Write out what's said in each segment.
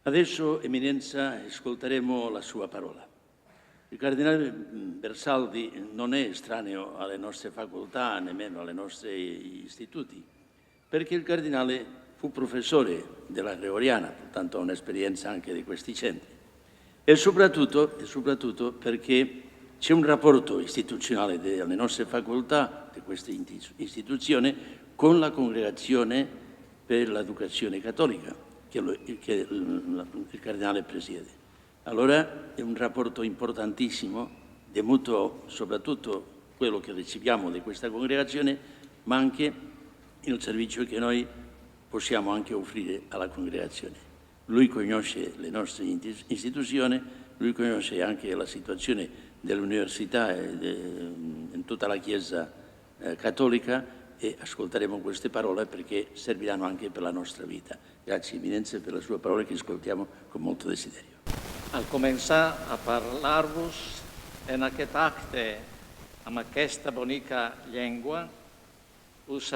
Adesso, Eminenza, ascolteremo la sua parola. Il cardinale Bersaldi non è estraneo alle nostre facoltà, nemmeno ai nostri istituti, perché il cardinale fu professore della Gregoriana, pertanto ha un'esperienza anche di questi centri. E soprattutto perché c'è un rapporto istituzionale delle nostre facoltà, di questa istituzione, con la Congregazione per l'Educazione Cattolica, che il cardinale presiede. Allora è un rapporto importantissimo, dovuto soprattutto a quello che riceviamo di questa congregazione, ma anche il servizio che noi possiamo anche offrire alla congregazione. Lui conosce le nostre istituzioni, lui conosce anche la situazione dell'università e in tutta la Chiesa cattolica, e ascolteremo queste parole perché serviranno anche per la nostra vita. Grazie, Eminenza, per le sue parole che ascoltiamo con molto desiderio. Al començar a parlar-vos en aquest acte amb aquesta bonica llengua, us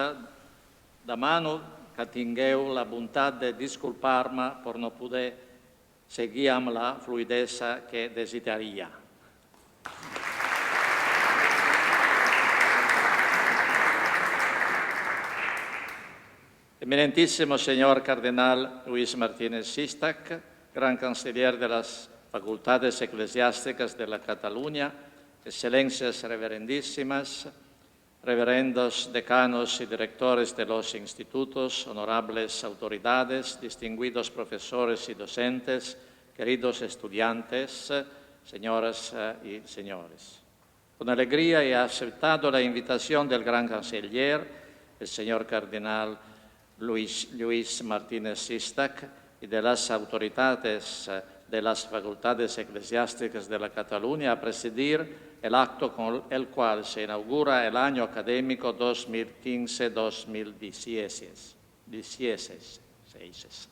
demano que tingueu la bondat de disculpar-me per no poder seguir amb la fluidesa que desitjaria. Eminentísimo señor cardenal Luis Martínez Sistac, gran canciller de las Facultades Eclesiásticas de la Cataluña, excelencias reverendísimas, reverendos decanos y directores de los institutos, honorables autoridades, distinguidos profesores y docentes, queridos estudiantes, señoras y señores. Con alegría he aceptado la invitación del gran canciller, el señor cardenal Luis Martínez Sistac, y de las autoridades de las Facultades Eclesiásticas de la Cataluña a presidir el acto con el cual se inaugura el año académico 2015-2016,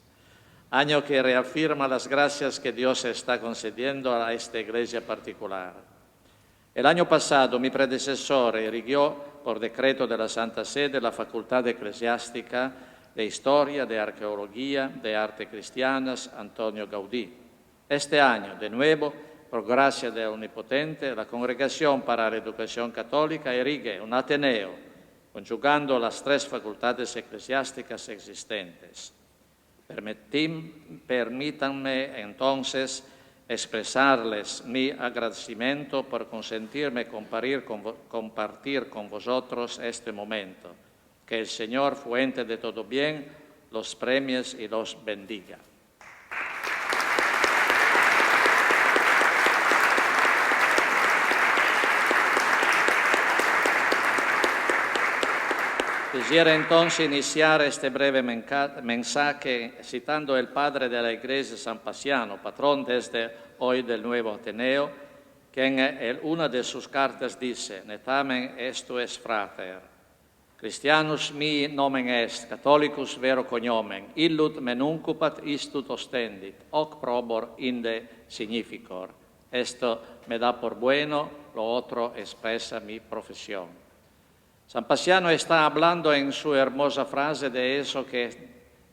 año que reafirma las gracias que Dios está concediendo a esta iglesia particular. El año pasado mi predecesor erigió por decreto de la Santa Sede la Facultad Eclesiástica de Historia, de Arqueología, de Arte Cristianas, Antonio Gaudí. Este año, de nuevo, por gracia del Omnipotente, la Congregación para la Educación Católica erigue un ateneo, conjugando las tres facultades eclesiásticas existentes. Permítanme entonces expresarles mi agradecimiento por consentirme compartir con vosotros este momento. Que el Señor, fuente de todo bien, los premie y los bendiga. Quisiera entonces iniciar este breve mensaje citando el padre de la Iglesia, San Paciano, patrón desde hoy del nuevo Ateneo, que en una de sus cartas dice: "Netamen esto es frater. Christianus mi nomen est, Catholicus vero cognomen, illud me nuncupat istut ostendit, hoc probor inde significor." Esto me da por bueno, lo otro expresa mi profesión. San Paciano está hablando en su hermosa frase de eso que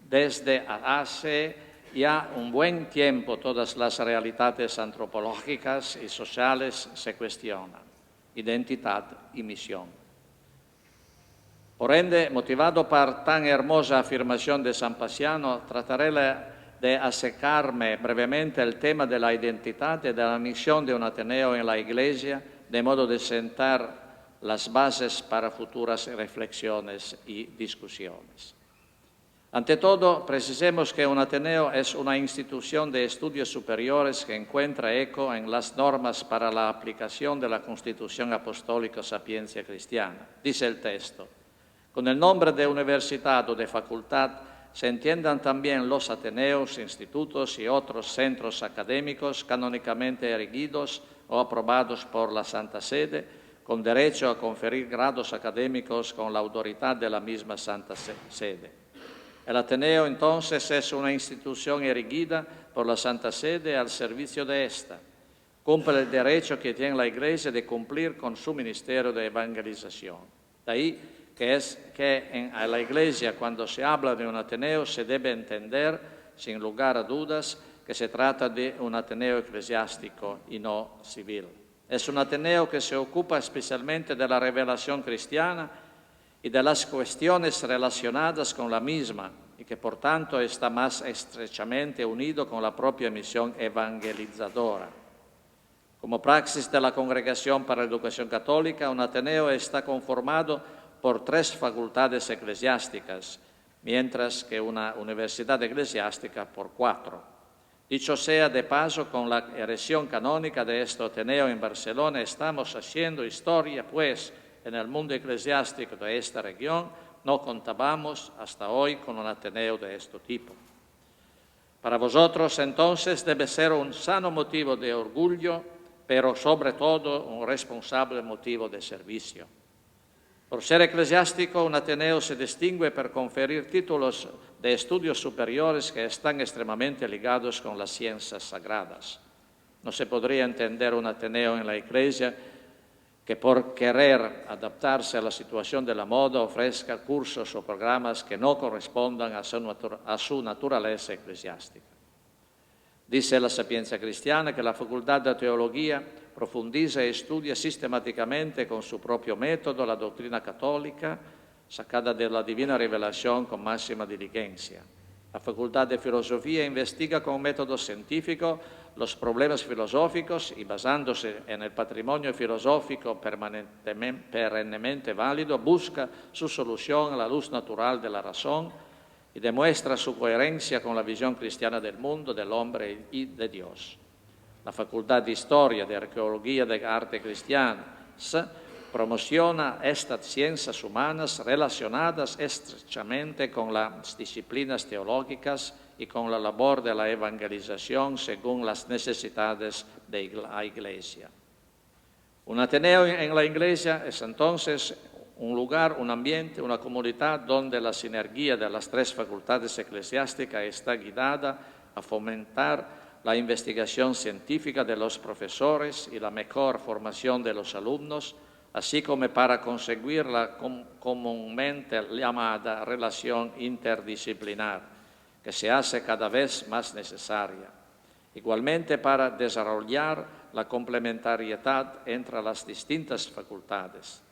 desde hace ya un buen tiempo todas las realidades antropológicas y sociales se cuestionan: identidad y misión. Por ende, motivado por tan hermosa afirmación de San Paciano, trataré de acercarme brevemente al tema de la identidad y de la misión de un Ateneo en la Iglesia, de modo de sentar las bases para futuras reflexiones y discusiones. Ante todo, precisemos que un Ateneo es una institución de estudios superiores que encuentra eco en las normas para la aplicación de la Constitución Apostólica Sapientia Cristiana. Dice el texto: "Con el nombre de universidad o de facultad se entiendan también los ateneos, institutos y otros centros académicos canónicamente erigidos o aprobados por la Santa Sede, con derecho a conferir grados académicos con la autoridad de la misma Santa Sede. El Ateneo, entonces, es una institución erigida por la Santa Sede al servicio de esta. cumple el derecho que tiene la Iglesia de cumplir con su ministerio de evangelización. De ahí que en la Iglesia, cuando se habla de un Ateneo, se debe entender, sin lugar a dudas, que se trata de un Ateneo eclesiástico y no civil. Es un Ateneo que se ocupa especialmente de la revelación cristiana y de las cuestiones relacionadas con la misma, y que por tanto está más estrechamente unido con la propia misión evangelizadora. Como praxis de la Congregación para la Educación Católica, un Ateneo está conformado por 3 facultades eclesiásticas, mientras que una universidad eclesiástica por 4. Dicho sea de paso, con la erección canónica de este Ateneo en Barcelona estamos haciendo historia, pues en el mundo eclesiástico de esta región no contábamos hasta hoy con un Ateneo de este tipo. Para vosotros, entonces, debe ser un sano motivo de orgullo, pero sobre todo un responsable motivo de servicio. Por ser eclesiástico, un Ateneo se distingue por conferir títulos de estudios superiores que están extremadamente ligados con las ciencias sagradas. No se podría entender un Ateneo en la Iglesia que por querer adaptarse a la situación de la moda ofrezca cursos o programas que no correspondan a su naturaleza eclesiástica. Dice la Sapienza Cristiana que la Facultad de Teología profundiza y estudia sistemáticamente con su propio método la doctrina católica, sacada de la divina revelación con máxima diligencia. La Facultad de Filosofía investiga con método científico los problemas filosóficos y, basándose en el patrimonio filosófico perennemente válido, busca su solución a la luz natural de la razón y demuestra su coherencia con la visión cristiana del mundo, del hombre y de Dios. La Facultad de Historia, de Arqueología, de Arte Cristianas promociona estas ciencias humanas relacionadas estrechamente con las disciplinas teológicas y con la labor de la evangelización según las necesidades de la Iglesia. Un Ateneo en la Iglesia es entonces un lugar, un ambiente, una comunidad donde la sinergia de las 3 facultades eclesiásticas está guiada a fomentar la investigación científica de los profesores y la mejor formación de los alumnos, así como para conseguir la comúnmente llamada relación interdisciplinar, que se hace cada vez más necesaria. Igualmente para desarrollar la complementariedad entre las distintas facultades.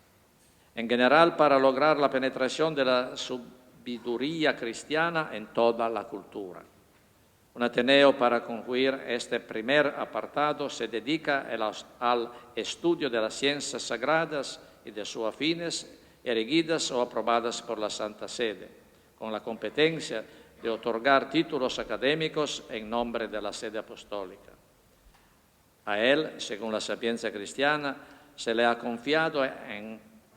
En general, para lograr la penetración de la sabiduría cristiana en toda la cultura. Un Ateneo, para concluir este primer apartado, se dedica al estudio de las ciencias sagradas y de sus afines, erigidas o aprobadas por la Santa Sede, con la competencia de otorgar títulos académicos en nombre de la Sede Apostólica. A él, según la Sapienza Cristiana, se le ha confiado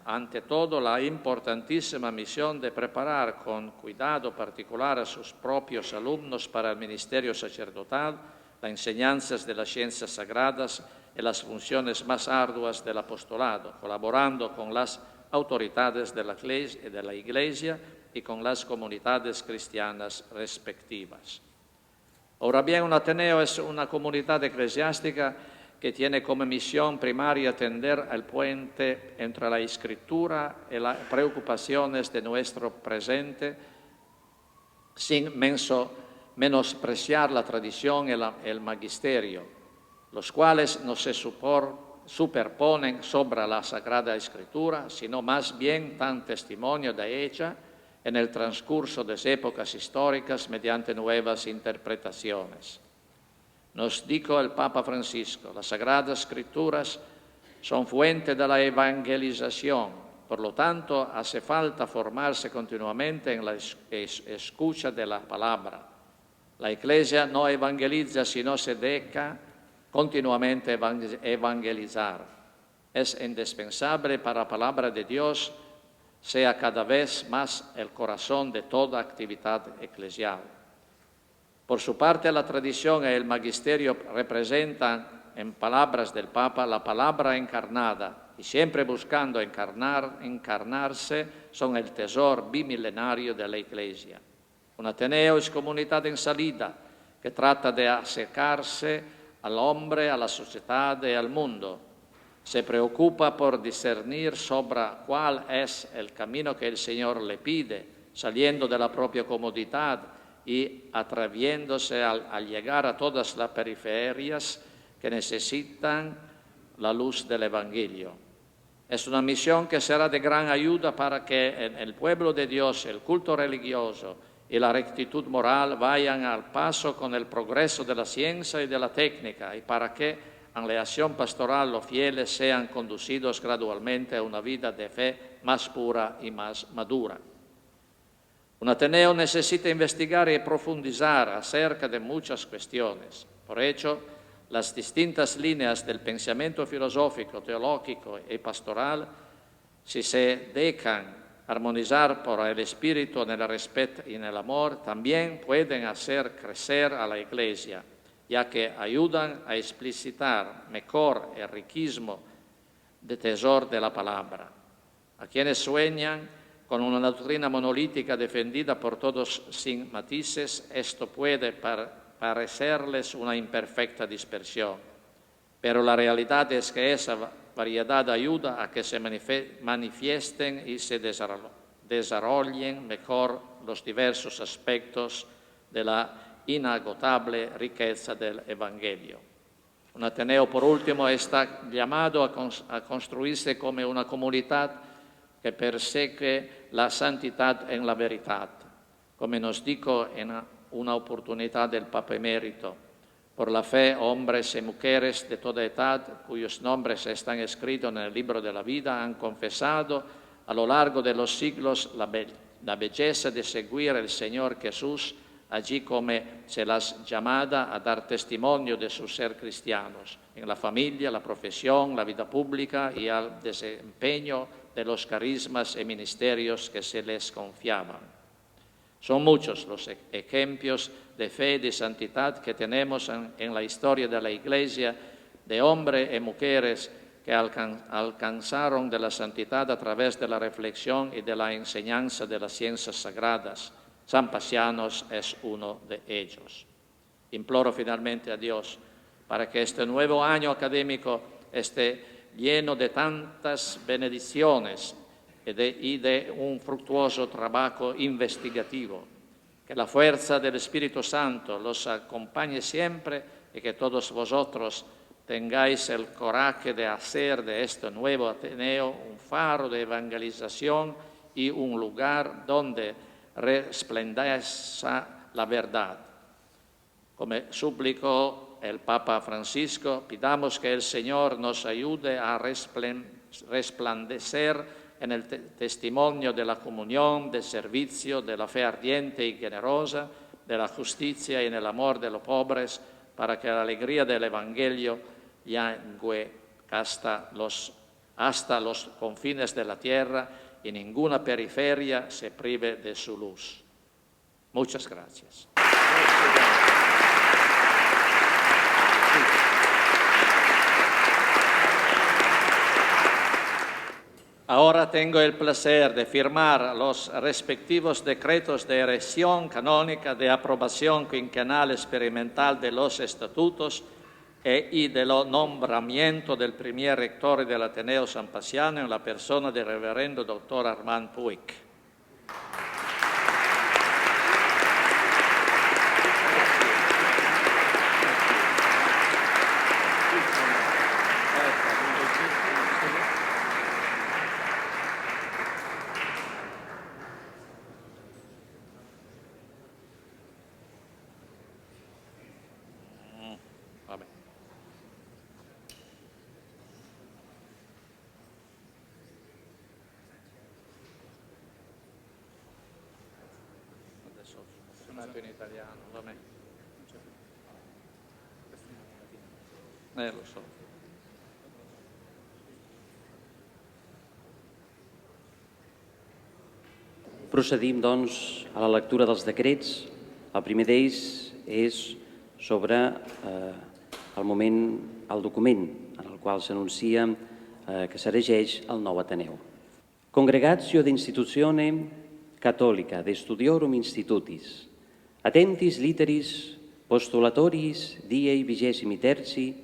ante todo la importantísima misión de preparar con cuidado particular a sus propios alumnos para el ministerio sacerdotal, las enseñanzas de las ciencias sagradas y las funciones más arduas del apostolado, colaborando con las autoridades de la Iglesia y con las comunidades cristianas respectivas. Ahora bien, un Ateneo es una comunidad eclesiástica que tiene como misión primaria tender el puente entre la Escritura y las preocupaciones de nuestro presente, sin menospreciar la tradición y el magisterio, los cuales no se superponen sobre la Sagrada Escritura, sino más bien dan testimonio de ella en el transcurso de épocas históricas mediante nuevas interpretaciones. Nos dijo el Papa Francisco, las Sagradas Escrituras son fuente de la evangelización, por lo tanto hace falta formarse continuamente en la escucha de la palabra. La Iglesia no evangeliza si no se deja continuamente evangelizar. Es indispensable para la palabra de Dios sea cada vez más el corazón de toda actividad eclesial. Por su parte, la tradición y el magisterio representan, en palabras del Papa, la palabra encarnada, y siempre buscando encarnarse, son el tesoro bimilenario de la Iglesia. Un Ateneo es comunidad en salida, que trata de acercarse al hombre, a la sociedad y al mundo. Se preocupa por discernir sobre cuál es el camino que el Señor le pide, saliendo de la propia comodidad y atreviéndose al llegar a todas las periferias que necesitan la luz del Evangelio. Es una misión que será de gran ayuda para que el pueblo de Dios, el culto religioso y la rectitud moral vayan al paso con el progreso de la ciencia y de la técnica, y para que en la acción pastoral los fieles sean conducidos gradualmente a una vida de fe más pura y más madura. Un Ateneo necesita investigar y profundizar acerca de muchas cuestiones. Por ello, las distintas líneas del pensamiento filosófico, teológico y pastoral, si se dejan armonizar por el espíritu en el respeto y en el amor, también pueden hacer crecer a la Iglesia, ya que ayudan a explicitar mejor el riquismo de tesoro de la palabra. A quienes sueñan con una doctrina monolítica defendida por todos sin matices, esto puede parecerles una imperfecta dispersión, pero la realidad es que esa variedad ayuda a que se manifiesten y se desarrollen mejor los diversos aspectos de la inagotable riqueza del Evangelio. Un Ateneo, por último, está llamado a construirse como una comunidad que persegue la santidad en la verdad, como nos dijo en una oportunidad del Papa Emérito. Por la fe, hombres y mujeres de toda edad, cuyos nombres están escritos en el libro de la vida, han confesado a lo largo de los siglos la belleza de seguir al Señor Jesús, allí como se las llamada a dar testimonio de su ser cristianos, en la familia, la profesión, la vida pública y al desempeño de los carismas y ministerios que se les confiaban. Son muchos los ejemplos de fe y de santidad que tenemos en la historia de la Iglesia, de hombres y mujeres que alcanzaron de la santidad a través de la reflexión y de la enseñanza de las ciencias sagradas. San Paciano es uno de ellos. Imploro finalmente a Dios para que este nuevo año académico esté lleno de tantas bendiciones y de un fructuoso trabajo investigativo. Que la fuerza del Espíritu Santo los acompañe siempre y que todos vosotros tengáis el coraje de hacer de este nuevo Ateneo un faro de evangelización y un lugar donde resplandezca la verdad. Como suplicó el Papa Francisco, pidamos que el Señor nos ayude a resplandecer en el testimonio de la comunión, del servicio, de la fe ardiente y generosa, de la justicia y en el amor de los pobres, para que la alegría del Evangelio llegue hasta los confines de la tierra y ninguna periferia se prive de su luz. Muchas gracias. Ahora tengo el placer de firmar los respectivos decretos de erección canónica, de aprobación quinquenal experimental de los estatutos y del nombramiento del primer rector del Ateneo San Paciano en la persona del reverendo doctor Armand Puig. In italiano, va bene. Lo so. Procedim, doncs, a la lectura dels decrets. El primer d'ells és sobre el document en el qual s'anuncia que s'erigeix el nou Ateneu. Congregatio de Institutione Cattolica de Studiorum Institutis, attentis literis postulatoris diei 23,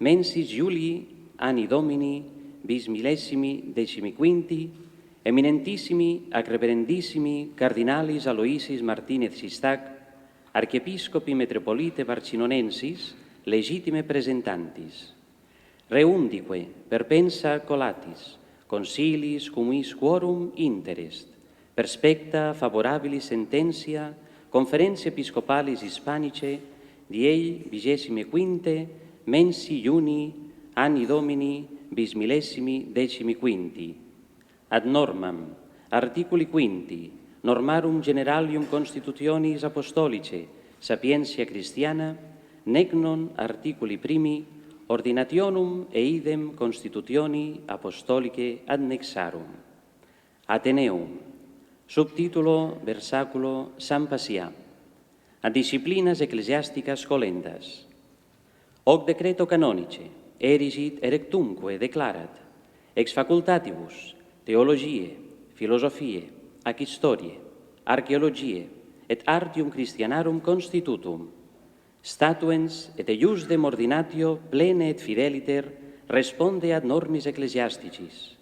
mensis Julii anni Domini bis millesimi decimiquinti, eminentissimi ac reverendissimi cardinalis Aloisis Martínez Sistac, archiepiscopi metropolite Barcinonensis, legitime presentantis, reundique perpensa colatis, consilis cumis quorum interest, perspecta favorabilis sententia, conferentia episcopalis hispanice, diei 25 mensi Juni anni Domini bis millesimi decimiquinti, ad normam, articuli quinti, normarum generalium constitutionis apostolice, sapientia Christiana, nec non articuli primi, ordinationum eidem constitutioni apostolicae annexarum. Ateneum, subtitulo versaculo San Pacià, ad disciplinas ecclesiasticas colendas. Hoc decreto canonice, erigit erectumque declarat, ex facultatibus, theologiae, philosophiae, ac historiae, archaeologiae, et artium Christianarum constitutum, statuens et eiusdem ordinatio plene et fideliter responde ad normis ecclesiasticis,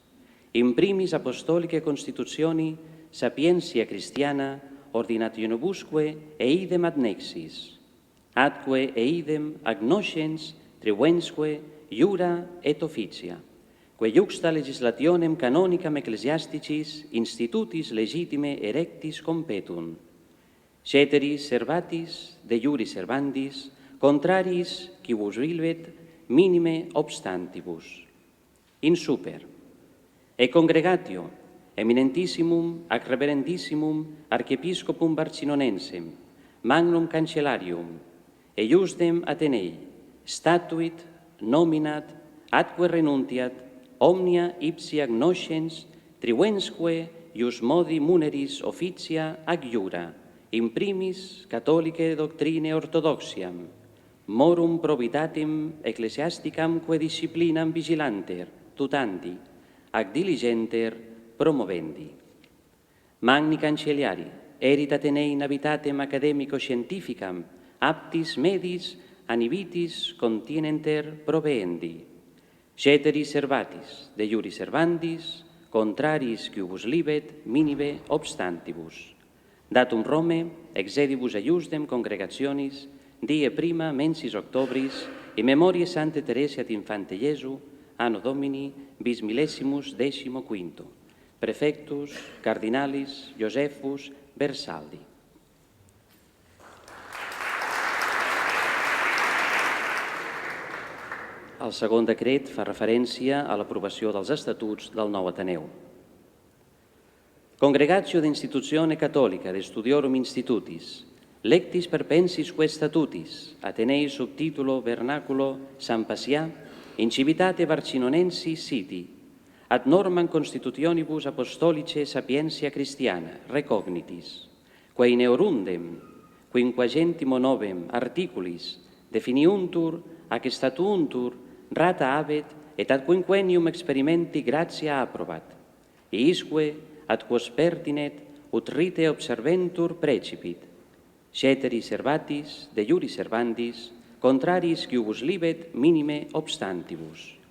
in primis apostolicae constitutioni sapientia Christiana ordinationibusque eidem adnexis, atque eidem agnoscens triuensque iura et officia, que iuxta legislationem canonicam ecclesiasticis institutis legitime erectis competunt, ceteris servatis de iuris servandis, contraris quibus vilvet minime obstantibus. In super, e congregatio eminentissimum ac reverendissimum archiepiscopum Barcinonensem, magnum cancellarium, eiusdem Atenei, statuit, nominat, atque renuntiat, omnia ipsi agnoscens, triuensque ius modi muneris officia ac iura, in primis catholicae doctrinae orthodoxiam, morum probitatem ecclesiasticam que disciplinam vigilanter, tutandi, ac diligenter promovendi. Magni cancelliari, erit Atenei in habitatem academico-scientificam, aptis medis anivitis continenter proveendi, ceteris servatis de iuris servandis, contraris quibus libet minime obstantibus. Datum Rome, exedibus eiusdem congregationis, die prima mensis octobris, in memoria Sanctae Teresiae et Infante Iesu, anno Domini bis millesimus decimoquinto. Prefectus Cardinalis Josephus Bersaldi. El segon decret fa referència a l'aprovació dels estatuts del nou Ateneu. Congregatio de Institutione Catholica de Studiorum Institutis, lectis perpensisque statutis, Atenei subtitulo vernaculo San Pacià, in civitate Barcinonensis siti, ad normam constitutionibus apostolicae sapientia Christiana, recognitis, quae in eurundem, quinquagesimo novem articulis, definiuntur, ac statuuntur, rata habet, et ad quinquennium experimenti gratia approbat, e isque, ad quos pertinet, ut rite observentur precipit, ceteris servatis, de iuris servandis, contraris quibus libet minime obstantibus.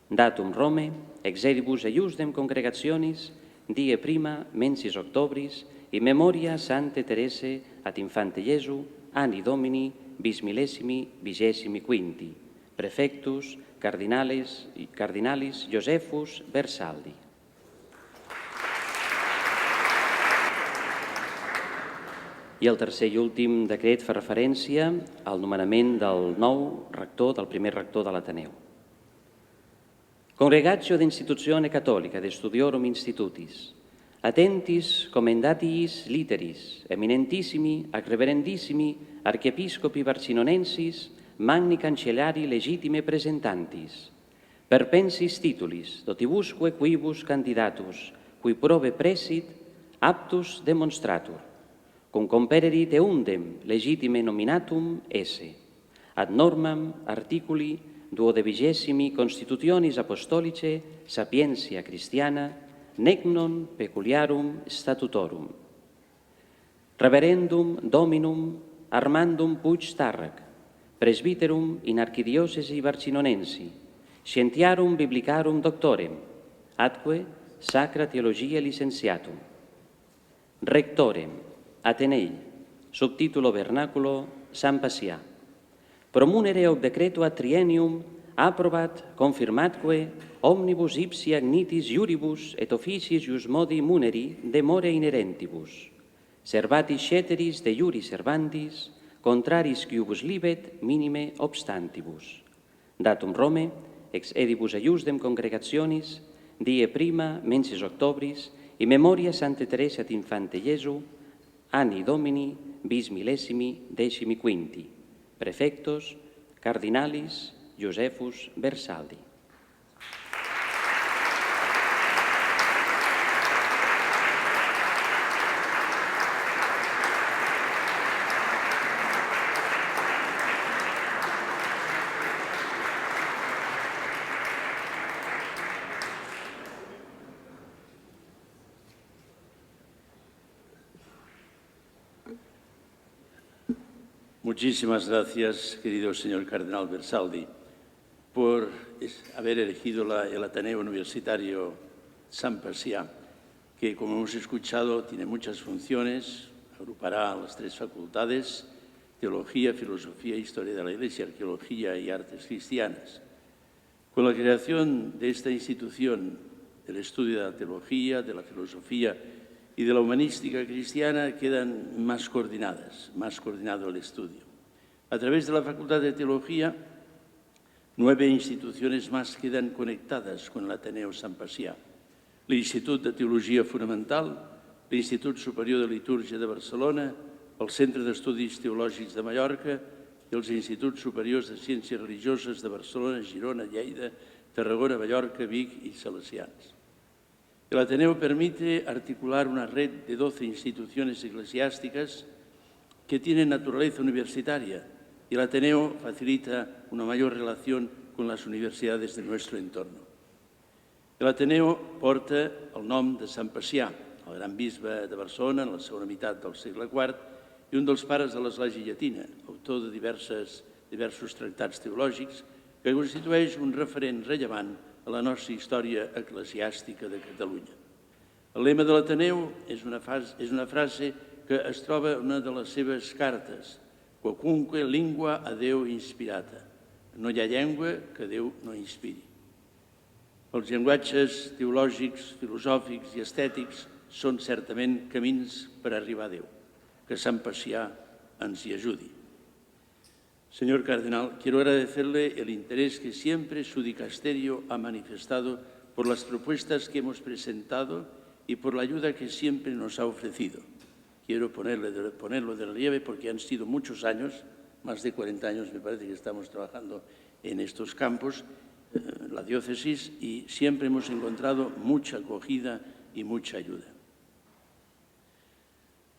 Datum Rome, exedibus eiusdem congregationis, die prima mensis octobris, in memoria Sanctae Teresiae et Infante Iesu, anni Domini bis millesimi vigesimi quinti. Prefectus Cardinalis Josephus Bersaldi. I el tercer i últim decret fa referència al nomenament del nou rector, del primer rector de l'Ateneu. Congregatio de Institutione Catholica de Studiorum Institutis, attentis commendatiis literis, eminentissimi ac reverendissimi archiepiscopi Barcinonensis, magni cancellari legitime presentantis, perpensis titulis, dotibusque quibus candidatus, cui prove presit, aptus demonstratur, cum compererit eundem legitime nominatum esse, ad normam articuli duodevigesimi constitutionis apostolicae sapientia Christiana, nec non peculiarum statutorum. Reverendum Dominum Armandum Puig Tàrrec, presbyterum in archidiocesi Barcinonensi, scientiarum biblicarum doctorem, atque sacra theologia licenciatum. Rectorem, Atenei, subtitulo vernaculo San Pacià. Promunere ob decreto ad triennium approbat confirmatque omnibus ipsi agnitis iuribus et officiis ius modi muneri demore inerentibus. Servatis ceteris de iuri servantis, contraris quiubus libet minime obstantibus. Datum Rome, ex edibus eiusdem congregationis, die prima mensis octobris, in memoria Sancte Teresa et Infante Iesu, anni Domini bis millesimi decimi quinti, prefectos, cardinalis, Josephus Bersaldi. Muchísimas gracias, querido señor cardenal Bersaldi, por haber elegido el Ateneo Universitario San Pacià, que, como hemos escuchado, tiene muchas funciones, agrupará las 3 facultades, Teología, Filosofía, Historia de la Iglesia, Arqueología y Artes Cristianas. Con la creación de esta institución, del estudio de la teología, de la filosofía y de la humanística cristiana, quedan más coordinadas, más coordinado el estudio. A través de la Facultad de Teología, 9 instituciones más quedan conectadas con el Ateneo Sant Pacià. L'Institut de Teologia Fonamental, l'Institut Superior de Litúrgia de Barcelona, el Centre d'Estudis Teològics de Mallorca i els Instituts Superiors de Ciències Religioses de Barcelona, Girona, Lleida, Tarragona, Mallorca, Vic y Salesians. El Ateneo permite articular una red de 12 instituciones eclesiásticas que tienen naturaleza universitaria y el Ateneo facilita una mayor relación con las universidades de nuestro entorno. El Ateneo porta el nom de Sant Pacià, el gran bisbe de Barcelona en la segona meitat del segle IV i un dels pares de l'Església Llatina, autor de diversos tractats teològics, que constitueix un referent rellevant a la nostra història eclesiàstica de Catalunya. El lema de l'Ateneu és una frase que es troba en una de les seves cartes: «Quocunque lingua a Déu inspirata». No hi ha llengua que Déu no inspiri. Els llenguatges teològics, filosòfics i estètics són certament camins per arribar a Déu. Que Sant Pacià ens hi ayudi. Señor Cardenal, quiero agradecerle el interés que siempre su dicasterio ha manifestado por las propuestas que hemos presentado y por la ayuda que siempre nos ha ofrecido. Quiero ponerlo de relieve porque han sido muchos años, más de 40 años me parece que estamos trabajando en estos campos, la diócesis, y siempre hemos encontrado mucha acogida y mucha ayuda.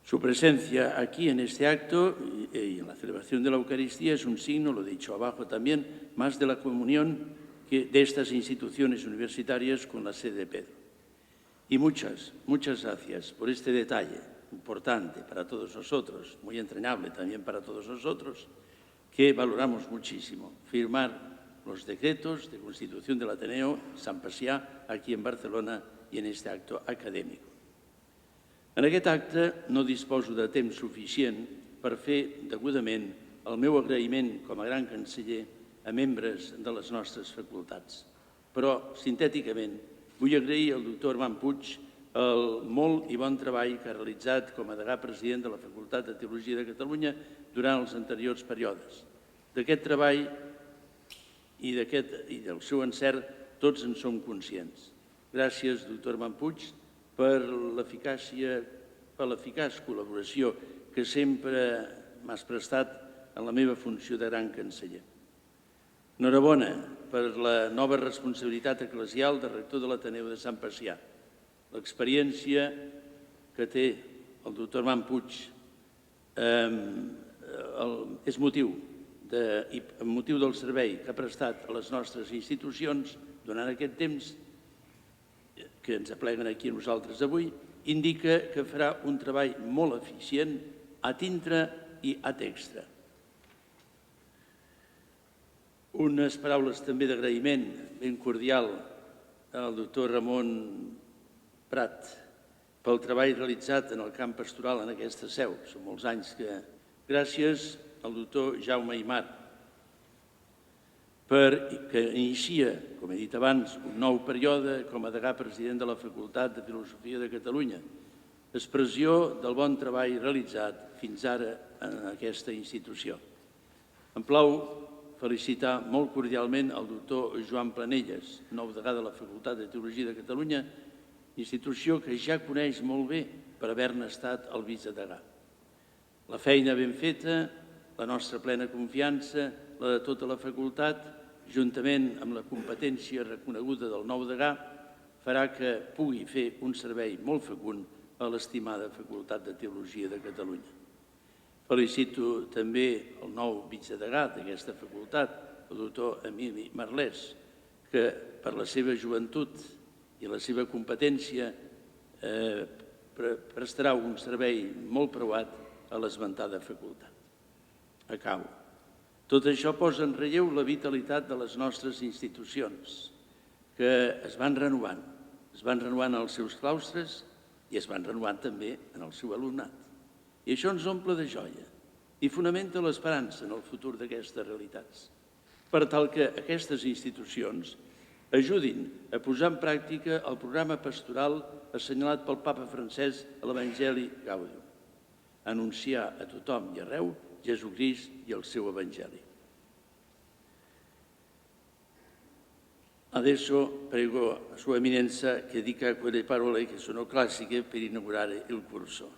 Su presencia aquí en este acto y en la celebración de la Eucaristía es un signo, lo he dicho abajo también, más de la comunión de estas instituciones universitarias con la sede de Pedro. Y muchas gracias por este detalle importante para todos nosotros, muy entrañable también para todos nosotros, que valoramos muchísimo. Firmar los decretos de constitución del Ateneo Sant Pacià aquí en Barcelona y en este acto acadèmic. En aquest acte no disposo de temps suficient per fer degudament el meu agraïment com a gran canceller a membres de les nostres facultats. Però, sintèticament, vull agrair al doctor Armand Puig el molt i bon treball que ha realitzat com a degà president de la Facultat de Teologia de Catalunya durant els anteriors períodes. D'aquest treball i del seu encert tots en som conscients. Gràcies, doctor Armand Puig, per l'eficaç col·laboració que sempre m'has prestat en la meva funció de gran canceller. Enhorabona per la nova responsabilitat eclesial de rector de l'Ateneu de Sant Pacià. L'experiència que té el doctor Armand Puig és motiu del servei que ha prestat a les nostres institucions durant aquest temps que ens apleguen aquí a nosaltres avui, indica que farà un treball molt eficient ad intra i ad extra. Unes paraules també d'agraïment ben cordial al doctor Ramon Prat pel treball realitzat en el camp pastoral en aquesta seu. Són molts anys que... Gràcies al doctor Jaume Aymar, que inicia, com he dit abans, un nou període com a degà president de la Facultat de Filosofia de Catalunya, expressió del bon treball realitzat fins ara en aquesta institució. Em plau felicitar molt cordialment el doctor Joan Planelles, nou degà de la Facultat de Teologia de Catalunya, institució que ja coneix molt bé per haver-ne estat el vicedegà. La feina ben feta, la nostra plena confiança, la de tota la facultat, juntament amb la competència reconeguda del nou degà, farà que pugui fer un servei molt fecund a l'estimada Facultat de Teologia de Catalunya. Felicito també el nou vicedegà d'aquesta facultat, el doctor Emili Marlès, que per la seva joventut i la seva competència prestarà un servei molt preuat a l'esmentada facultat. Acabo. Tot això posa en relleu la vitalitat de les nostres institucions, que es van renovant en els seus claustres i es van renovant també en el seu alumnat. I això ens omple de joia i fonamenta l'esperança en el futur d'aquestes realitats, per tal que aquestes institucions ajudin a posar en pràctica el programa pastoral assenyalat pel papa Francesc a l'Evangeli Gaudium, anunciar a tothom i arreu Jesucrist i el seu Evangeli. Adesso prego a Sua Eminenza che dica quelle parole che sono classiche per inaugurare il corso.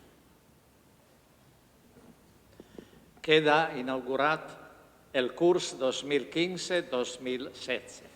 Queda inaugurat el curs 2015-2016.